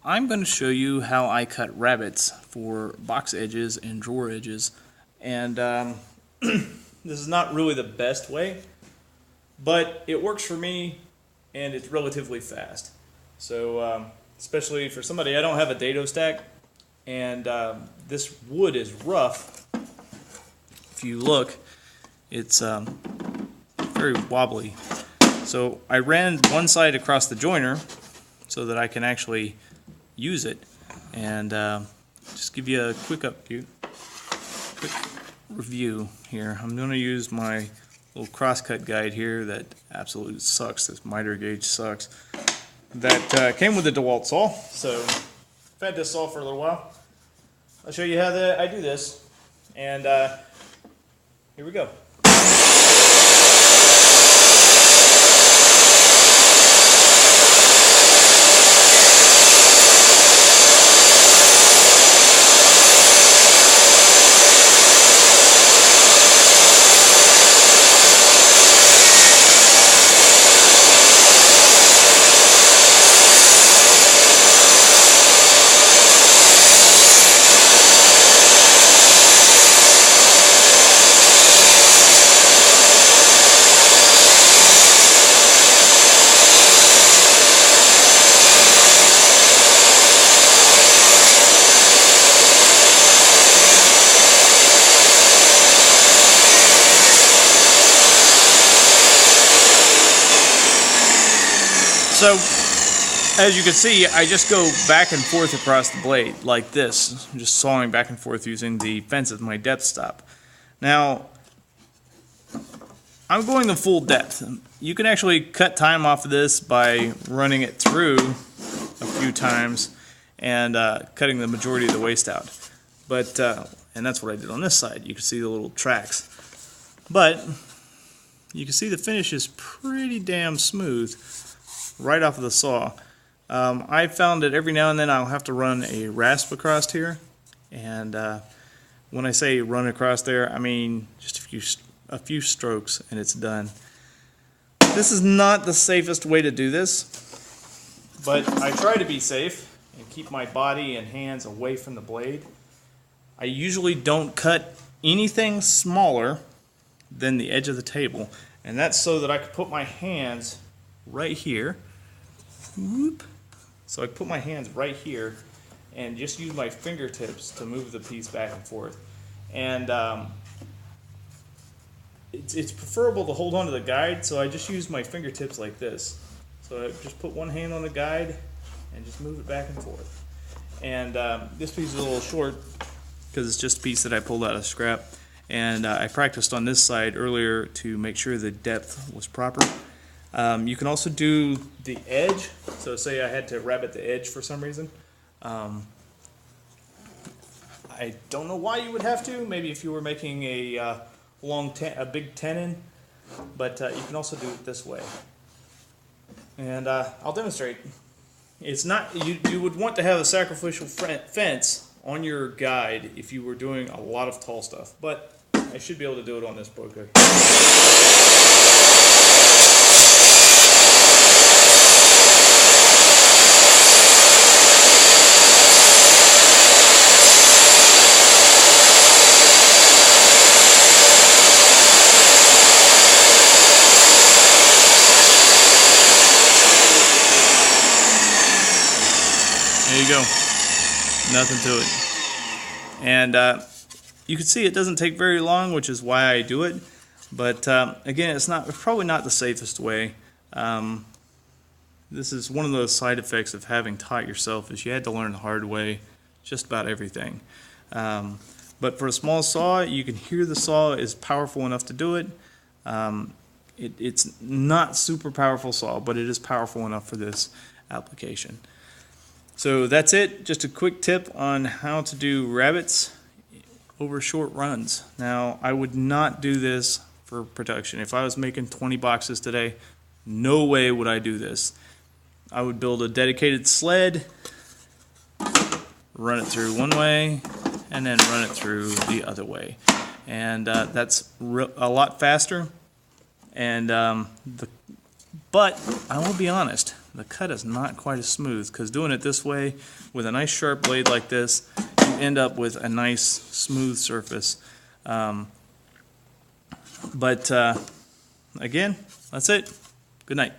I'm going to show you how I cut rabbets for box edges and drawer edges. And this is not really the best way, but it works for me and it's relatively fast. So especially for somebody, I don't have a dado stack, and this wood is rough. If you look, it's very wobbly. So I ran one side across the joiner so that I can actually use it, and just give you a quick review here. I'm going to use my little crosscut guide here that absolutely sucks. This miter gauge sucks. That came with the DeWalt saw, so I've had this saw for a little while. I'll show you how I do this, and here we go. So, as you can see, I just go back and forth across the blade like this. I'm just sawing back and forth using the fence as my depth stop. Now, I'm going the full depth. You can actually cut time off of this by running it through a few times and cutting the majority of the waste out. But, and that's what I did on this side. You can see the little tracks. But, you can see the finish is pretty damn smooth right off of the saw. I found that every now and then I'll have to run a rasp across here, and when I say run across there, I mean just a few strokes and it's done. This is not the safest way to do this, but I try to be safe and keep my body and hands away from the blade. I usually don't cut anything smaller than the edge of the table, and that's so that I can put my hands right here. Whoop. So I put my hands right here and just use my fingertips to move the piece back and forth. And it's preferable to hold on to the guide, so I just use my fingertips like this. So I just put one hand on the guide and just move it back and forth. And this piece is a little short because it's just a piece that I pulled out of scrap. And I practiced on this side earlier to make sure the depth was proper. You can also do the edge. So say I had to rabbet the edge for some reason. I don't know why you would have to. Maybe if you were making a big tenon, but you can also do it this way. And I'll demonstrate. It's not you would want to have a sacrificial fence on your guide if you were doing a lot of tall stuff, but I should be able to do it on this book. There you go. Nothing to it. And you can see it doesn't take very long, which is why I do it. But again, it's probably not the safest way. This is one of those side effects of having taught yourself, is you had to learn the hard way just about everything. But for a small saw, you can hear the saw is powerful enough to do it. It's not super powerful saw, but it is powerful enough for this application. So that's it. Just a quick tip on how to do rabbets over short runs. Now, I would not do this for production. If I was making 20 boxes today, no way would I do this. I would build a dedicated sled, run it through one way, and then run it through the other way. And that's a lot faster. And but I will be honest, the cut is not quite as smooth, because doing it this way with a nice sharp blade like this, you end up with a nice smooth surface. But again, that's it. Good night.